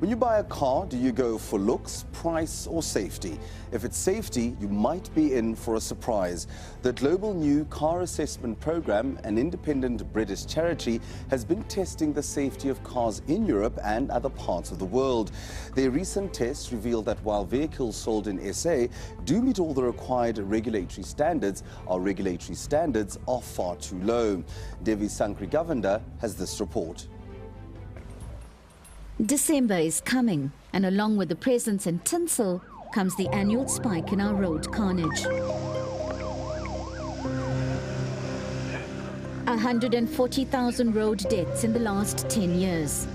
When you buy a car, do you go for looks, price or safety? If it's safety, you might be in for a surprise. The global new car assessment program, an independent British charity, has been testing the safety of cars in Europe and other parts of the world. Their recent tests revealed that while vehicles sold in SA do meet all the required regulatory standards, our regulatory standards are far too low. Devi Sankri-Govender has this report. December is coming, and along with the presents and tinsel comes the annual spike in our road carnage. 140,000 road deaths in the last 10 years.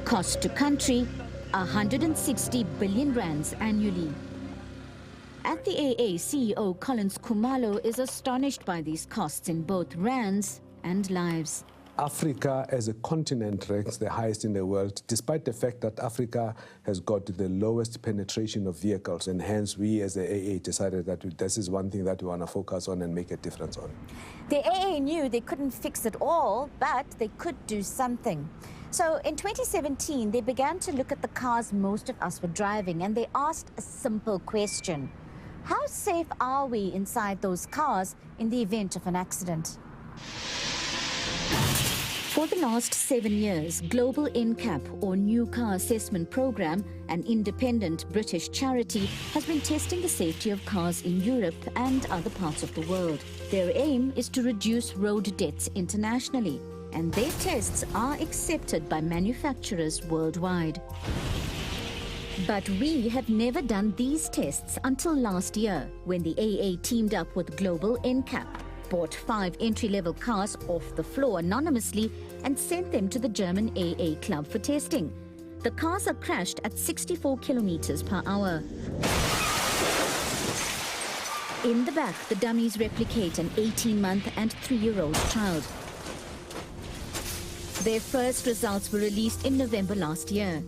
Cost to country, 160 billion rands annually. At the AA, CEO Collins Khumalo is astonished by these costs in both rands and lives. Africa as a continent ranks the highest in the world, despite the fact that Africa has got the lowest penetration of vehicles, and hence we as the AA decided that this is one thing that we want to focus on and make a difference on. The AA knew they couldn't fix it all, but they could do something. So in 2017, they began to look at the cars most of us were driving, and they asked a simple question. How safe are we inside those cars in the event of an accident? For the last 7 years, Global NCAP, or New Car Assessment Program, an independent British charity, has been testing the safety of cars in Europe and other parts of the world. Their aim is to reduce road deaths internationally, and their tests are accepted by manufacturers worldwide. But we have never done these tests until last year, when the AA teamed up with Global NCAP, bought 5 entry-level cars off the floor anonymously and sent them to the German AA club for testing. The cars are crashed at 64 kilometers per hour. In the back, the dummies replicate an 18-month and 3-year-old child. Their first results were released in November last year.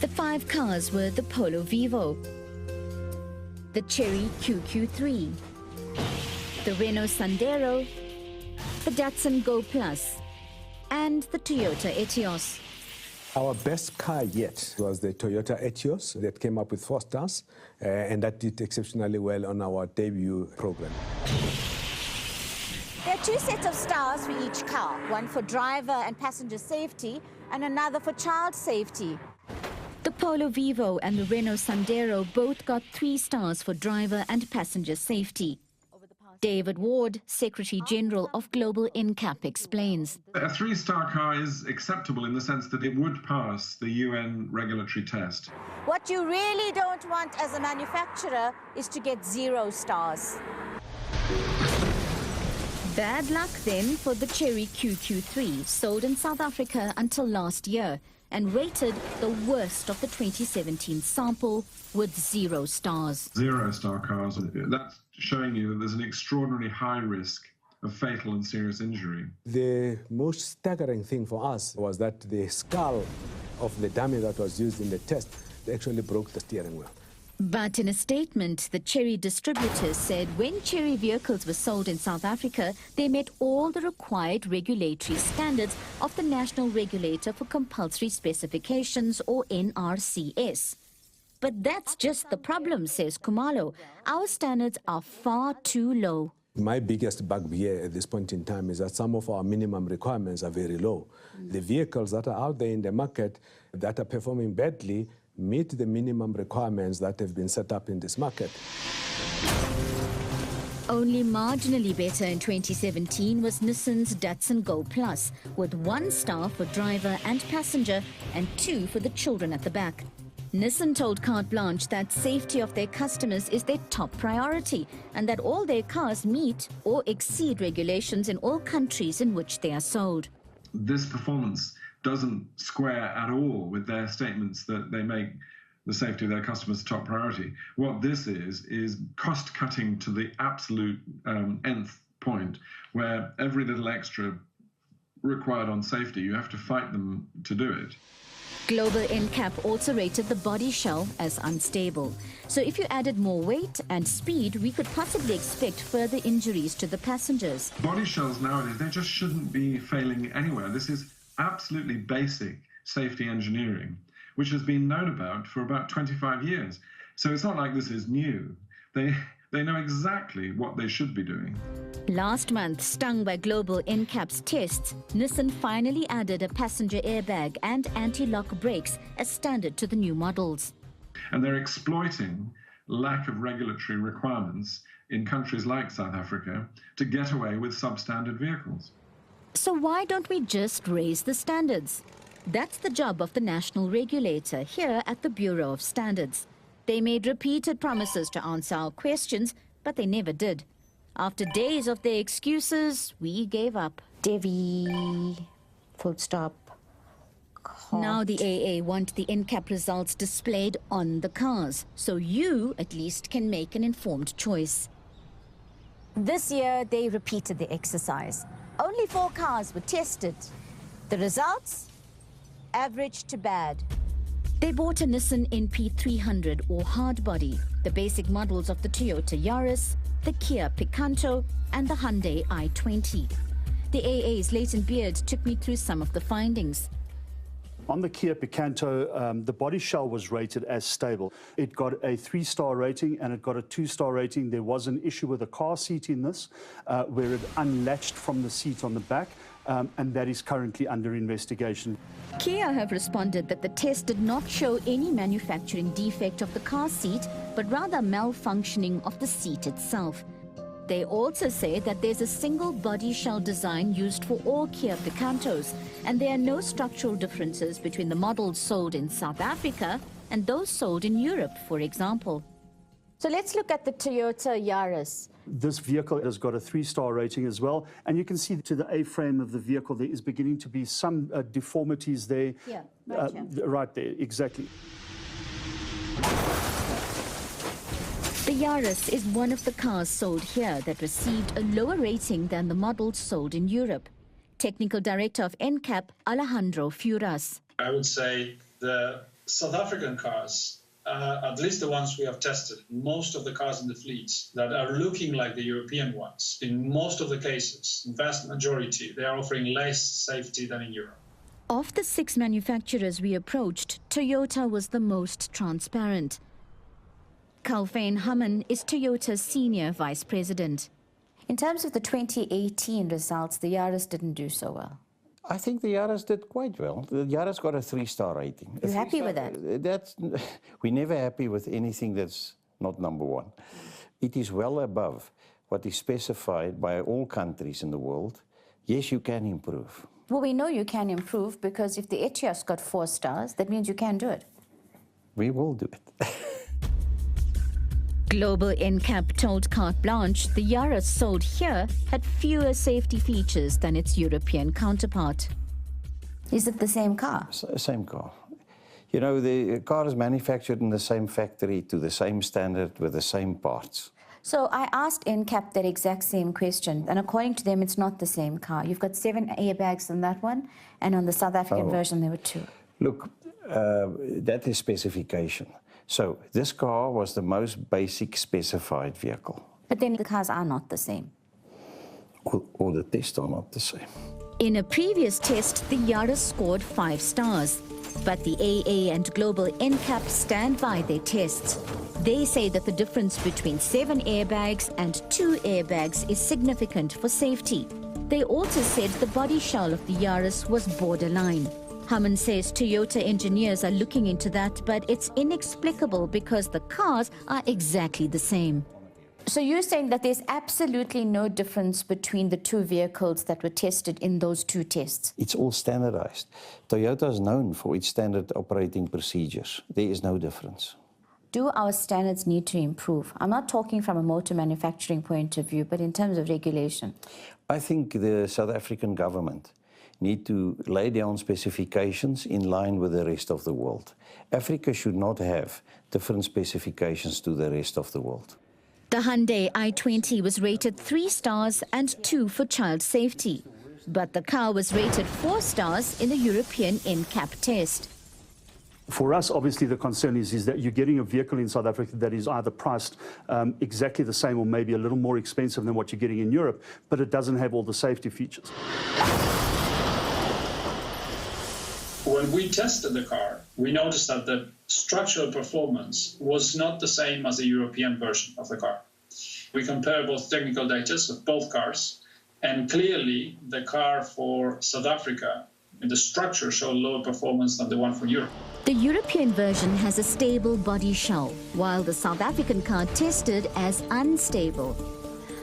The 5 cars were the Polo Vivo, the Chery QQ3, the Renault Sandero, the Datsun Go Plus, and the Toyota Etios. Our best car yet was the Toyota Etios that came up with 4 stars, and that did exceptionally well on our debut program. There are 2 sets of stars for each car, one for driver and passenger safety and another for child safety. The Polo Vivo and the Renault Sandero both got 3 stars for driver and passenger safety. David Ward, Secretary General of Global NCAP, explains. A 3-star car is acceptable in the sense that it would pass the UN regulatory test. What you really don't want as a manufacturer is to get 0 stars. Bad luck then for the Chery QQ3, sold in South Africa until last year and rated the worst of the 2017 sample with 0 stars. 0-star cars, that's showing you that there's an extraordinarily high risk of fatal and serious injury. The most staggering thing for us was that the skull of the dummy that was used in the test actually broke the steering wheel. But in a statement, the Chery distributors said when Chery vehicles were sold in South Africa, they met all the required regulatory standards of the National Regulator for Compulsory Specifications, or NRCS. But that's just the problem, says Khumalo. Our standards are far too low. My biggest bugbear at this point in time is that some of our minimum requirements are very low. The vehicles that are out there in the market that are performing badly meet the minimum requirements that have been set up in this market. Only marginally better in 2017 was Nissan's Datsun Go Plus, with 1 star for driver and passenger and 2 for the children at the back. Nissan told Carte Blanche that safety of their customers is their top priority and that all their cars meet or exceed regulations in all countries in which they are sold. This performance doesn't square at all with their statements that they make the safety of their customers top priority. What this is cost cutting to the absolute nth point, where every little extra required on safety, you have to fight them to do it. Global NCAP also rated the body shell as unstable. So if you added more weight and speed, we could possibly expect further injuries to the passengers. Body shells nowadays, they just shouldn't be failing anywhere. This is absolutely basic safety engineering, which has been known about for about 25 years. So it's not like this is new. They know exactly what they should be doing. Last month, stung by global NCAP's tests, Nissan finally added a passenger airbag and anti-lock brakes as standard to the new models. And they're exploiting lack of regulatory requirements in countries like South Africa to get away with substandard vehicles. So why don't we just raise the standards? That's the job of the national regulator here at the Bureau of Standards. They made repeated promises to answer our questions, but they never did. After days of their excuses, we gave up. Devi, full stop. Now the AA want the NCAP results displayed on the cars, so you at least can make an informed choice. This year, they repeated the exercise. Only 4 cars were tested. The results? Average to bad. They bought a Nissan NP300 or hardbody, the basic models of the Toyota Yaris, the Kia Picanto, and the Hyundai i20. The AA's Leighton Beard took me through some of the findings. On the Kia Picanto, the body shell was rated as stable. It got a 3-star rating and it got a 2-star rating. There was an issue with a car seat in this, where it unlatched from the seat on the back, and that is currently under investigation. Kia have responded that the test did not show any manufacturing defect of the car seat, but rather malfunctioning of the seat itself. They also say that there's a single body shell design used for all Kia Picantos, and there are no structural differences between the models sold in South Africa and those sold in Europe, for example. So let's look at the Toyota Yaris. This vehicle has got a 3-star rating as well, and you can see to the A-frame of the vehicle there is beginning to be some deformities there. Yeah, right here. Right there, exactly. The Yaris is one of the cars sold here that received a lower rating than the models sold in Europe. Technical Director of NCAP, Alejandro Furas. I would say the South African cars, at least the ones we have tested, most of the cars in the fleets that are looking like the European ones, in most of the cases, vast majority, they are offering less safety than in Europe. Of the 6 manufacturers we approached, Toyota was the most transparent. Kalfein Hamman is Toyota's Senior Vice President. In terms of the 2018 results, the Yaris didn't do so well. I think the Yaris did quite well. The Yaris got a 3-star rating. You happy with that? We're never happy with anything that's not number 1. It is well above what is specified by all countries in the world. Yes, you can improve. Well, we know you can improve because if the Etios got 4 stars, that means you can do it. We will do it. Global NCAP told Carte Blanche the Yaris sold here had fewer safety features than its European counterpart. Is it the same car? Same car. You know, the car is manufactured in the same factory to the same standard with the same parts. So I asked NCAP that exact same question, and according to them, it's not the same car. You've got 7 airbags on that one, and on the South African version, there were 2. Look, that is specification. So this car was the most basic specified vehicle. But then the cars are not the same. Or the tests are not the same. In a previous test, the Yaris scored 5 stars. But the AA and Global NCAP stand by their tests. They say that the difference between 7 airbags and 2 airbags is significant for safety. They also said the body shell of the Yaris was borderline. Hamman says Toyota engineers are looking into that, but it's inexplicable because the cars are exactly the same. So you're saying that there's absolutely no difference between the 2 vehicles that were tested in those 2 tests? It's all standardized. Toyota is known for its standard operating procedures. There is no difference. Do our standards need to improve? I'm not talking from a motor manufacturing point of view, but in terms of regulation. I think the South African government need to lay down specifications in line with the rest of the world. Africa should not have different specifications to the rest of the world. The Hyundai i20 was rated 3 stars and 2 for child safety. But the car was rated 4 stars in the European NCAP test. For us, obviously, the concern is that you're getting a vehicle in South Africa that is either priced exactly the same or maybe a little more expensive than what you're getting in Europe, but it doesn't have all the safety features. When we tested the car, we noticed that the structural performance was not the same as the European version of the car. We compared both technical data of both cars, and clearly the car for South Africa, the structure showed lower performance than the one for Europe. The European version has a stable body shell, while the South African car tested as unstable.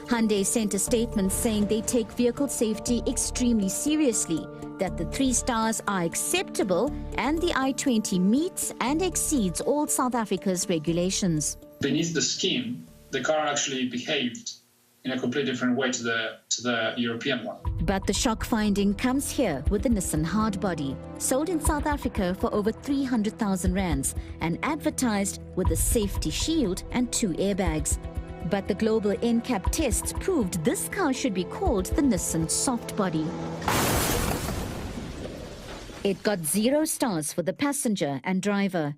Hyundai sent a statement saying they take vehicle safety extremely seriously, that the 3 stars are acceptable and the i20 meets and exceeds all South Africa's regulations. Beneath the scheme, the car actually behaved in a completely different way to the European one. But the shock finding comes here with the Nissan hardbody, sold in South Africa for over 300,000 rands and advertised with a safety shield and 2 airbags. But the global NCAP tests proved this car should be called the Nissan softbody. It got 0 stars for the passenger and driver.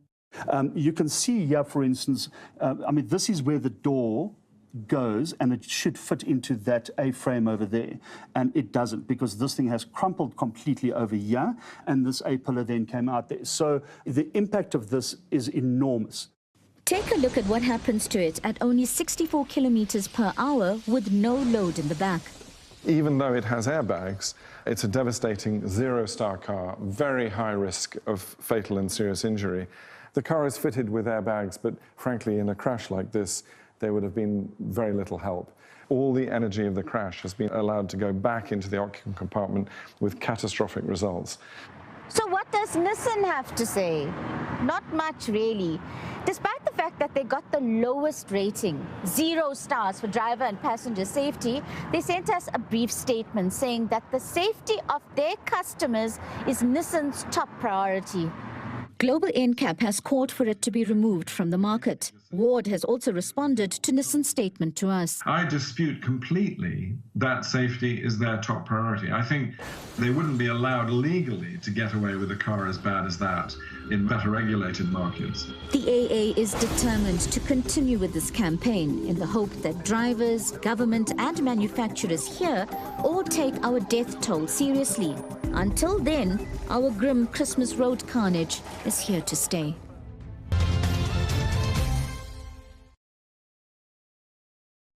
You can see here, for instance, this is where the door goes, and it should fit into that A-frame over there, and it doesn't, because this thing has crumpled completely over here, and this A-pillar then came out there. So the impact of this is enormous. Take a look at what happens to it at only 64 kilometers per hour with no load in the back. Even though it has airbags, it's a devastating 0-star car, very high risk of fatal and serious injury. The car is fitted with airbags, but frankly, in a crash like this, there would have been very little help. All the energy of the crash has been allowed to go back into the occupant compartment with catastrophic results. So what does Nissan have to say? Not much, really. Despite the fact that they got the lowest rating, 0 stars for driver and passenger safety, they sent us a brief statement saying that the safety of their customers is Nissan's top priority. Global NCAP has called for it to be removed from the market. Ward has also responded to Nissan's statement to us. I dispute completely that safety is their top priority. I think they wouldn't be allowed legally to get away with a car as bad as that in better regulated markets. The AA is determined to continue with this campaign in the hope that drivers, government and manufacturers here all take our death toll seriously. Until then, our grim Christmas road carnage is here to stay.